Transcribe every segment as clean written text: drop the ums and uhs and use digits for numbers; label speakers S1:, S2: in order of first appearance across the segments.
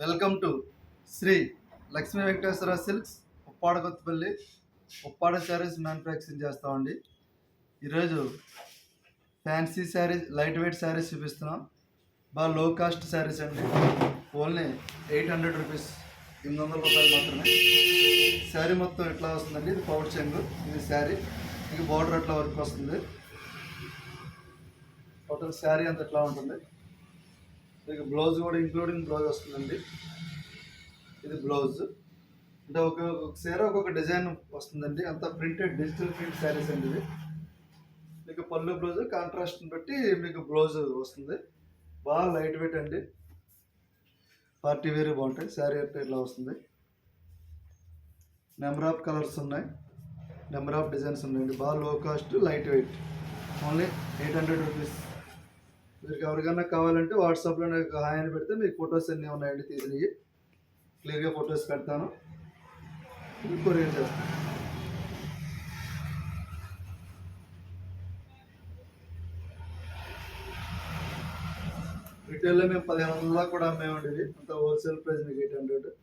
S1: Welcome to Shri Lakshmi Venkateswara silks Uppada Kothapalli. Uppada saris manufacturing చేస్తామండి. ఈరోజు fancy saris, light weight saris చూపిస్తున్నాం. బాగా లో కాస్ట్ శారీస్ అండి. ఓన్లీ 800 రూపీస్, 800 రూపాయలు మాత్రమే. శారీ మొత్తం ఇట్లా వస్తుందండి. ఇది పౌడర్ చెంగు, ఇది శారీ. ఇది బార్డర్ అట్లా వర్క్ వస్తుంది. టోటల్ శారీ అంతా ఇట్లా ఉంటుంది. మీకు బ్లౌజ్ కూడా ఇంక్లూడింగ్ బ్లౌజ్ వస్తుందండి. ఇది బ్లౌజ్ అంటే ఒక్కొక్క చీర ఒక్కొక్క డిజైన్ వస్తుందండి. అంతా ప్రింటెడ్, డిజిటల్ ప్రింట్ శారీస్ అండి. ఇది మీకు పళ్ళు బ్లౌజ్ కాంట్రాస్ట్ని బట్టి మీకు బ్లౌజ్ వస్తుంది. బాగా లైట్ వెయిట్ అండి. పార్టీ వేర్ బాగుంటాయి. శారీ అంటే ఇట్లా వస్తుంది. నెంబర్ ఆఫ్ కలర్స్ ఉన్నాయి, నెంబర్ ఆఫ్ డిజైన్స్ ఉన్నాయండి. బాగా లో cost, light weight, only 800 rupees. మీకు ఎవరికైనా కావాలంటే వాట్సాప్లో హాయ్ అని పెడితే మీకు ఫొటోస్ అన్నీ ఉన్నాయండి. తీసినవి క్లియర్గా ఫొటోస్ పెడతాను, కొరియర్ చేస్తాను. రిటైల్లో మేము 1500 దాకా కూడా అమ్మేమండి. ఇది అంత హోల్సేల్ ప్రైస్ మీకు 800.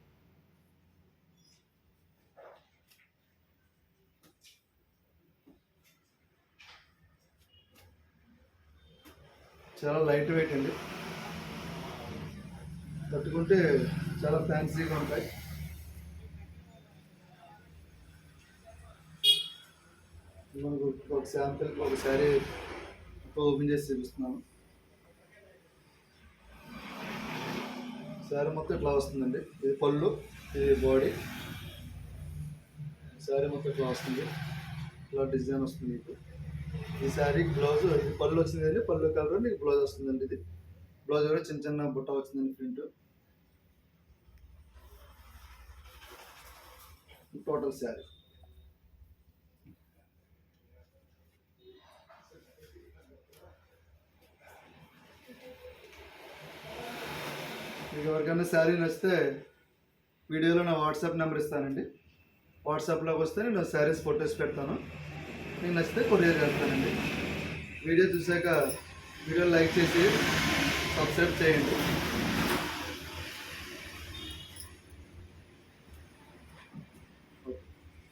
S1: చాలా లైట్ వెయిట్ అండి. కట్టుకుంటే చాలా ఫ్యాన్సీగా ఉంటాయి. మనకు ఒక శాంపిల్ ఒక శారీ ఓపెన్ చేసి చూపిస్తున్నాను. శారీ మొత్తం ఇట్లా వస్తుందండి. ఇది పళ్ళు, ఇది బాడీ. శారీ మొత్తం ఇట్లా వస్తుంది. ఇట్లా డిజైన్ వస్తుంది మీకు. ఈ శారీ బ్లౌజ్, ఇది పళ్ళు వచ్చిందండి. పళ్ళు కలర్ మీకు బ్లౌజ్ వస్తుందండి. ఇది బ్లౌజ్ కూడా చిన్న చిన్న బుట్ట వచ్చిందండి ప్రింట్. టోటల్ శారీ మీకు ఎవరికైనా శారీ నచ్చితే వీడియోలో నా వాట్సాప్ నెంబర్ ఇస్తానండి. వాట్సాప్లోకి వస్తే నేను శారీస్ ఫొటోస్ పెడతాను. మీకు నచ్చితే కొరియర్ చేస్తానండి. వీడియో చూసాక వీడియో లైక్ చేసి సబ్స్క్రైబ్ చేయండి.